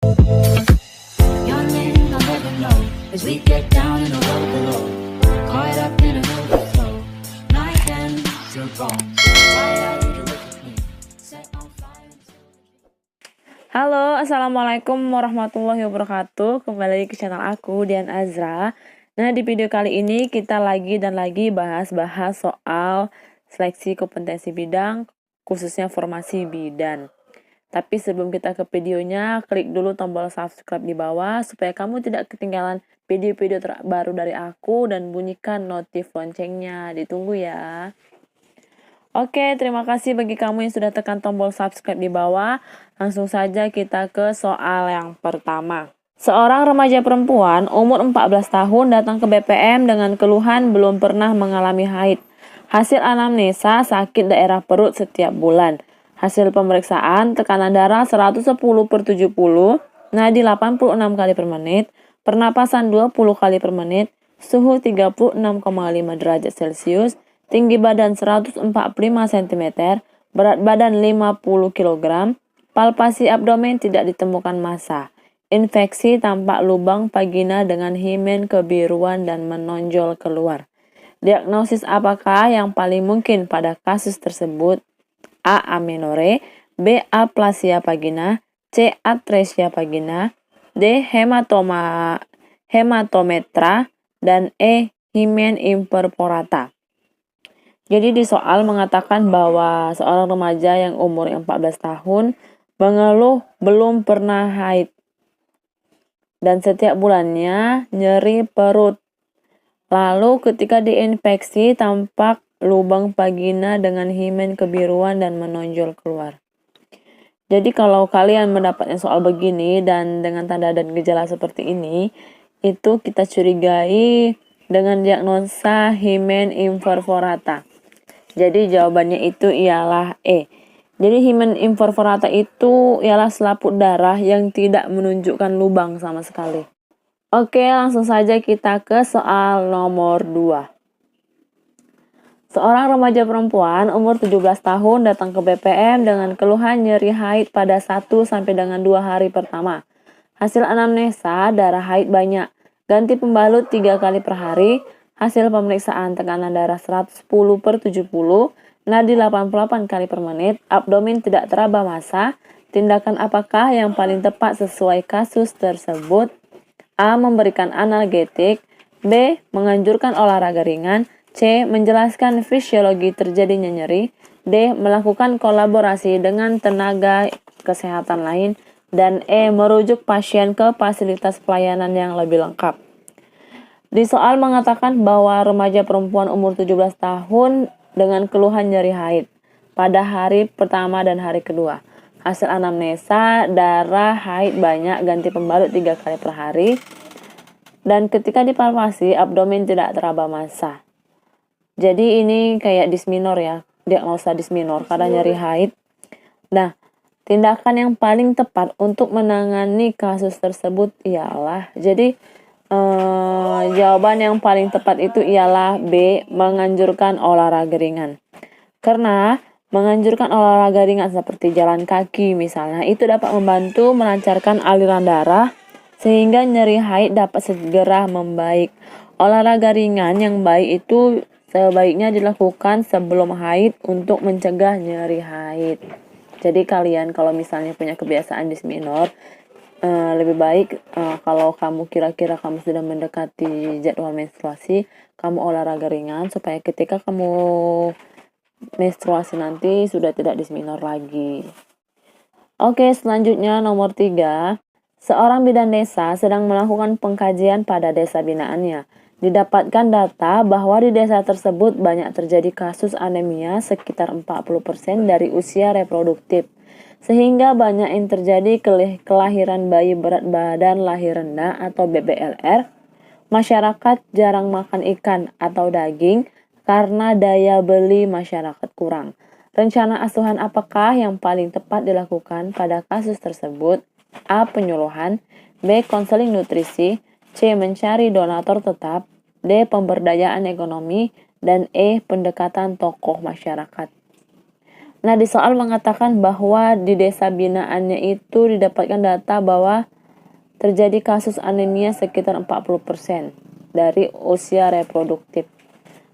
Yawning, I'll never know as we get down in the road below. Caught up in an overflow. Night ends are gone. Why are you look at me? Set on fire. Halo, Assalamualaikum warahmatullahi wabarakatuh. Kembali ke channel aku, Dian Azra. Nah, di video kali ini kita lagi bahas-bahas soal seleksi kompetensi bidang, khususnya formasi bidan. Tapi sebelum kita ke videonya, klik dulu tombol subscribe di bawah supaya kamu tidak ketinggalan video-video terbaru dari aku dan bunyikan notif loncengnya. Ditunggu ya. Oke, terima kasih bagi kamu yang sudah tekan tombol subscribe di bawah. Langsung saja kita ke soal yang pertama. Seorang remaja perempuan umur 14 tahun datang ke BPM dengan keluhan belum pernah mengalami haid. Hasil anamnesa sakit daerah perut setiap bulan. Hasil pemeriksaan tekanan darah 110/70, nadi 86 kali per menit, pernapasan 20 kali per menit, suhu 36,5 derajat Celcius, tinggi badan 145 cm, berat badan 50 kg, palpasi abdomen tidak ditemukan massa. Infeksi tampak lubang vagina dengan himen kebiruan dan menonjol keluar. Diagnosis apakah yang paling mungkin pada kasus tersebut? A. Amenore, B. Aplasia vagina, C. Atresia vagina, D. Hematometra, dan E. Himen imperforata. Jadi di soal mengatakan bahwa seorang remaja yang umurnya 14 tahun mengeluh belum pernah haid dan setiap bulannya nyeri perut. Lalu ketika diinfeksi tampak lubang vagina dengan himen kebiruan dan menonjol keluar. Jadi kalau kalian mendapatkan soal begini dan dengan tanda dan gejala seperti ini, itu kita curigai dengan diagnosa himen imperforata. Jadi jawabannya itu ialah E. Jadi himen imperforata itu ialah selaput darah yang tidak menunjukkan lubang sama sekali. Oke, langsung saja kita ke soal nomor 2. Seorang remaja perempuan umur 17 tahun datang ke BPM dengan keluhan nyeri haid pada 1 sampai dengan 2 hari pertama. Hasil anamnesa darah haid banyak. Ganti pembalut 3 kali per hari. Hasil pemeriksaan tekanan darah 110/70, nadi 88 kali per menit, abdomen tidak teraba massa. Tindakan apakah yang paling tepat sesuai kasus tersebut? A. Memberikan analgetik, B. Menganjurkan olahraga ringan, C. Menjelaskan fisiologi terjadinya nyeri, D. Melakukan kolaborasi dengan tenaga kesehatan lain, dan E. Merujuk pasien ke fasilitas pelayanan yang lebih lengkap. Di soal mengatakan bahwa remaja perempuan umur 17 tahun dengan keluhan nyeri haid pada hari pertama dan hari kedua. Hasil anamnesa darah haid banyak, ganti pembalut 3 kali per hari, dan ketika dipalpasi abdomen tidak teraba massa. Jadi ini kayak disminor ya, diagnosa disminor karena nyeri haid. Nah, tindakan yang paling tepat untuk menangani kasus tersebut ialah, jawaban yang paling tepat itu ialah B. Menganjurkan olahraga ringan. Karena menganjurkan olahraga ringan seperti jalan kaki misalnya, itu dapat membantu melancarkan aliran darah sehingga nyeri haid dapat segera membaik. Olahraga ringan yang baik itu sebaiknya dilakukan sebelum haid untuk mencegah nyeri haid. Jadi kalian kalau misalnya punya kebiasaan disminor, lebih baik kalau kamu kira-kira kamu sudah mendekati jadwal menstruasi, kamu olahraga ringan supaya ketika kamu menstruasi nanti sudah tidak disminor lagi. Oke, selanjutnya nomor 3. Seorang bidan desa sedang melakukan pengkajian pada desa binaannya. Didapatkan data bahwa di desa tersebut banyak terjadi kasus anemia sekitar 40% dari usia reproduktif. Sehingga banyak yang terjadi kelahiran bayi berat badan lahir rendah atau BBLR. Masyarakat jarang makan ikan atau daging karena daya beli masyarakat kurang. Rencana asuhan apakah yang paling tepat dilakukan pada kasus tersebut? A. Penyuluhan, B. Konseling nutrisi, C. Mencari donatur tetap, D. Pemberdayaan ekonomi, dan E. Pendekatan tokoh masyarakat. Nah, di soal mengatakan bahwa di desa binaannya itu didapatkan data bahwa terjadi kasus anemia sekitar 40% dari usia reproduktif.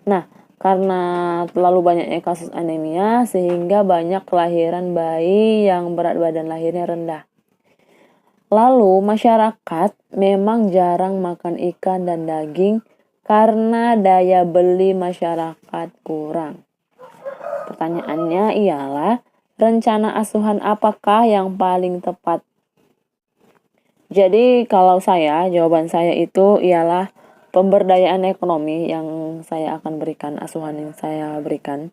Nah, karena terlalu banyaknya kasus anemia sehingga banyak kelahiran bayi yang berat badan lahirnya rendah. Lalu, masyarakat memang jarang makan ikan dan daging karena daya beli masyarakat kurang. Pertanyaannya ialah, rencana asuhan apakah yang paling tepat? Jadi kalau jawaban saya itu ialah pemberdayaan ekonomi yang saya akan berikan, asuhan yang saya berikan.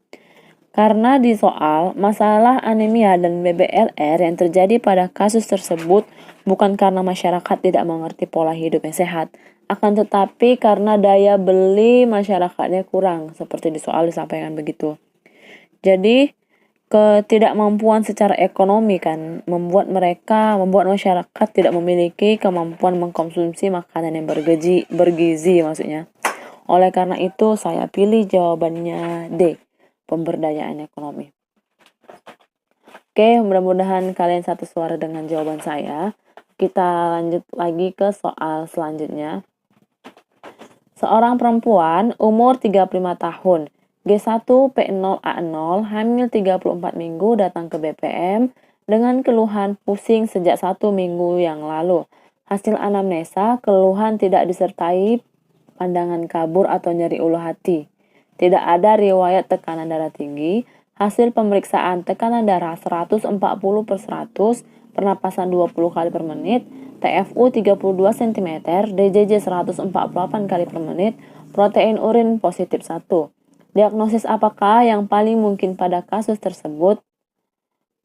Karena di soal, masalah anemia dan BBLR yang terjadi pada kasus tersebut bukan karena masyarakat tidak mengerti pola hidup yang sehat, akan tetapi karena daya beli masyarakatnya kurang, seperti di soal disampaikan begitu. Jadi, ketidakmampuan secara ekonomi kan membuat masyarakat tidak memiliki kemampuan mengkonsumsi makanan yang bergizi maksudnya. Oleh karena itu saya pilih jawabannya D, pemberdayaan ekonomi. Oke, mudah-mudahan kalian satu suara dengan jawaban saya. Kita lanjut lagi ke soal selanjutnya. Seorang perempuan umur 35 tahun G1P0A0 hamil 34 minggu datang ke BPM dengan keluhan pusing sejak 1 minggu yang lalu. Hasil anamnesa, keluhan tidak disertai pandangan kabur atau nyeri ulu hati. Tidak ada riwayat tekanan darah tinggi. Hasil pemeriksaan tekanan darah 140/100, pernapasan 20 kali per menit, TFU 32 cm, DJJ 148 kali per menit, protein urin positif 1. Diagnosis apakah yang paling mungkin pada kasus tersebut?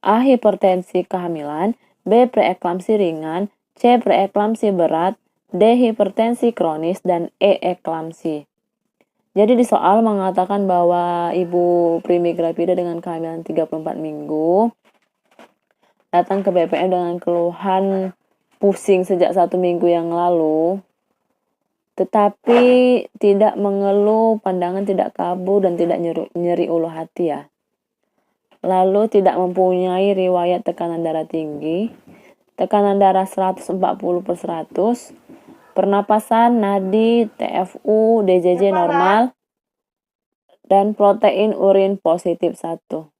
A. Hipertensi kehamilan, B. Preeklamsi ringan, C. Preeklamsi berat, D. Hipertensi kronis, dan E. Eklamsi. Jadi di soal mengatakan bahwa ibu primi gravida dengan kehamilan 34 minggu datang ke BPM dengan keluhan pusing sejak 1 minggu yang lalu, tetapi tidak mengeluh, pandangan tidak kabur, dan tidak nyeri ulu hati ya. Lalu tidak mempunyai riwayat tekanan darah tinggi, tekanan darah 140/100, pernapasan, nadi, TFU, DJJ normal, dan protein urin positif 1.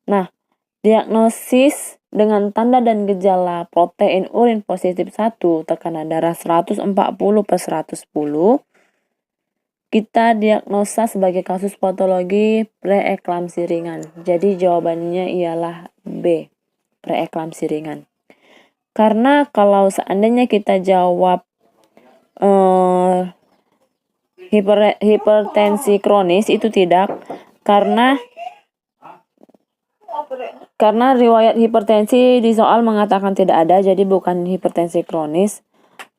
Nah, diagnosis dengan tanda dan gejala protein urin positif 1, tekanan darah 140/110, kita diagnosa sebagai kasus patologi preeklamsi ringan. Jadi jawabannya ialah B, preeklamsi ringan. Karena kalau seandainya kita jawab hipertensi kronis itu tidak, karena riwayat hipertensi di soal mengatakan tidak ada, jadi bukan hipertensi kronis.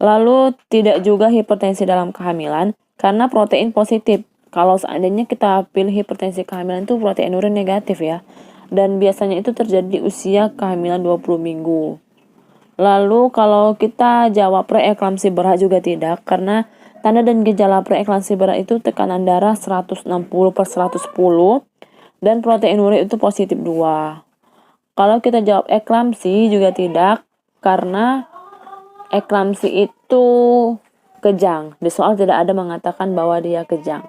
Lalu tidak juga hipertensi dalam kehamilan, karena protein positif. Kalau seandainya kita pilih hipertensi kehamilan itu protein urin negatif ya. Dan biasanya itu terjadi di usia kehamilan 20 minggu. Lalu kalau kita jawab preeklamsi berat juga tidak, karena tanda dan gejala preeklamsi berat itu tekanan darah 160/110 dan protein urin itu positif 2. Kalau kita jawab eklamsi juga tidak, karena eklamsi itu kejang. Di soal tidak ada mengatakan bahwa dia kejang.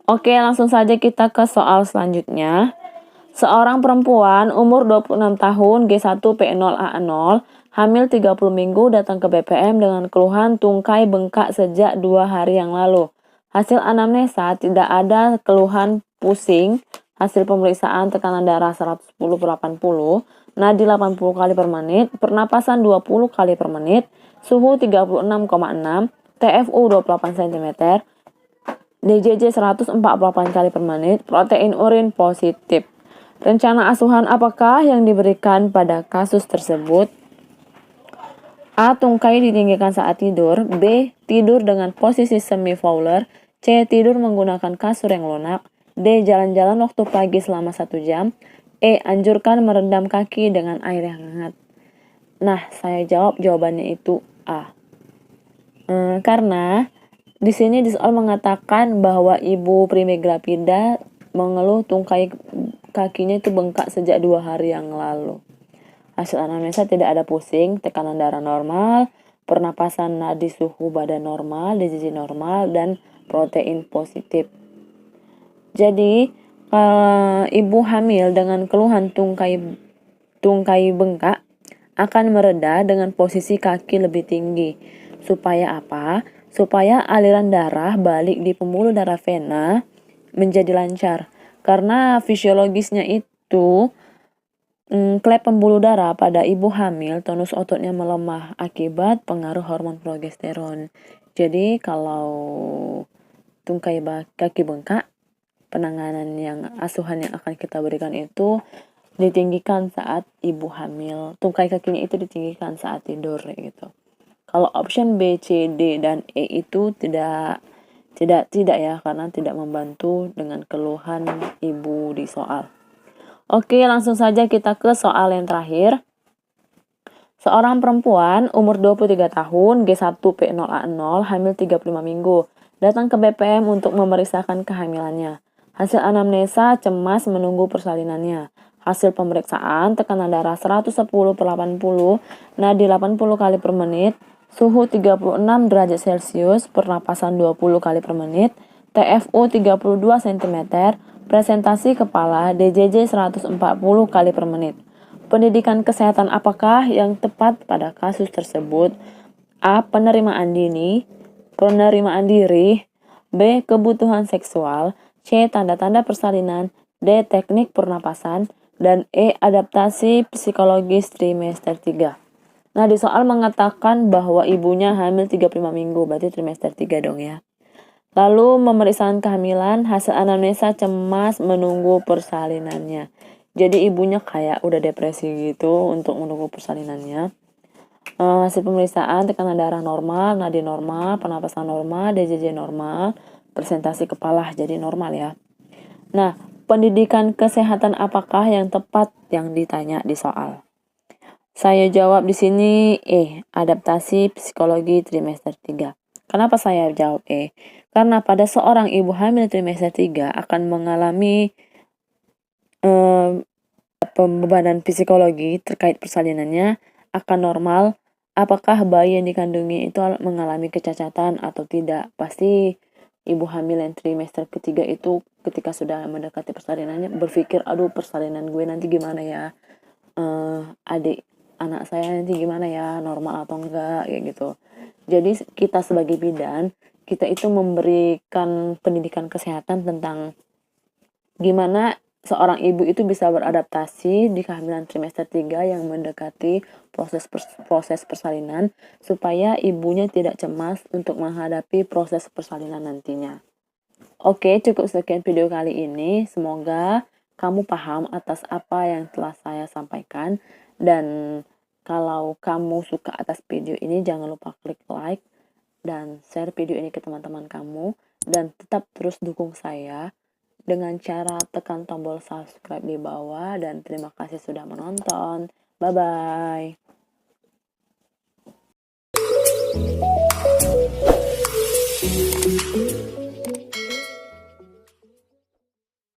Oke, langsung saja kita ke soal selanjutnya. Seorang perempuan umur 26 tahun G1P0A0 hamil 30 minggu datang ke BPM dengan keluhan tungkai bengkak sejak 2 hari yang lalu. Hasil anamnesa tidak ada keluhan pusing. Hasil pemeriksaan tekanan darah 110/80, nadi 80 kali per menit, pernapasan 20 kali per menit, suhu 36,6, TFU 28 cm, DJJ 148 kali per menit, protein urin positif. Rencana asuhan apakah yang diberikan pada kasus tersebut? A. Tungkai ditinggikan saat tidur, B. Tidur dengan posisi semi-fowler, C. Tidur menggunakan kasur yang lunak, D. Jalan-jalan waktu pagi selama 1 jam, E. Anjurkan merendam kaki dengan air yang hangat. Nah, saya jawab jawabannya itu A. Karena di sini di soal mengatakan bahwa ibu primi gravida mengeluh tungkai kakinya itu bengkak sejak 2 hari yang lalu. Hasil anamnesa tidak ada pusing, tekanan darah normal, pernapasan nadi suhu badan normal, DJJ normal, dan protein positif. Jadi, ibu hamil dengan keluhan tungkai bengkak akan mereda dengan posisi kaki lebih tinggi. Supaya apa? Supaya aliran darah balik di pembuluh darah vena menjadi lancar. Karena fisiologisnya itu klep pembuluh darah pada ibu hamil, tonus ototnya melemah akibat pengaruh hormon progesteron. Jadi kalau tungkai kaki bengkak, penanganan asuhan yang akan kita berikan itu ditinggikan saat ibu hamil. Tungkai kakinya itu ditinggikan saat tidur gitu. Kalau option B, C, D, dan E itu tidak ya, karena tidak membantu dengan keluhan ibu di soal. Oke, langsung saja kita ke soal yang terakhir. Seorang perempuan umur 23 tahun, G1P0A0, hamil 35 minggu, datang ke BPM untuk memeriksakan kehamilannya. Hasil anamnesa cemas menunggu persalinannya. Hasil pemeriksaan tekanan darah 110/80, nadi 80 kali per menit, suhu 36 derajat Celcius, pernapasan 20 kali per menit, TFU 32 cm, presentasi kepala DJJ 140 kali per menit. Pendidikan kesehatan apakah yang tepat pada kasus tersebut? A. Penerimaan dini, penerimaan diri, B. Kebutuhan seksual, C. Tanda-tanda persalinan, D. Teknik pernapasan, dan E. Adaptasi psikologis trimester 3. Nah, di soal mengatakan bahwa ibunya hamil 35 minggu, berarti trimester 3 dong ya. Lalu pemeriksaan kehamilan, hasil anamnesa cemas menunggu persalinannya. Jadi ibunya kayak udah depresi gitu untuk menunggu persalinannya. Hasil pemeriksaan tekanan darah normal, nadi normal, pernapasan normal, DJJ normal, presentasi kepala jadi normal ya. Nah, pendidikan kesehatan apakah yang tepat yang ditanya di soal? Saya jawab di sini adaptasi psikologi trimester 3. Kenapa saya jawab Karena pada seorang ibu hamil trimester 3 akan mengalami pembebanan psikologi terkait persalinannya akan normal. Apakah bayi yang dikandungi itu mengalami kecacatan atau tidak? Pasti ibu hamil yang trimester ketiga itu ketika sudah mendekati persalinannya berpikir, aduh persalinan gue nanti gimana ya, anak saya nanti gimana ya, normal atau enggak, kayak gitu. Jadi kita sebagai bidan, kita itu memberikan pendidikan kesehatan tentang gimana seorang ibu itu bisa beradaptasi di kehamilan trimester 3 yang mendekati proses persalinan supaya ibunya tidak cemas untuk menghadapi proses persalinan nantinya. Oke, cukup sekian video kali ini. Semoga kamu paham atas apa yang telah saya sampaikan. Dan kalau kamu suka atas video ini, jangan lupa klik like dan share video ini ke teman-teman kamu. Dan tetap terus dukung saya dengan cara tekan tombol subscribe di bawah. Dan terima kasih sudah menonton. Bye-bye.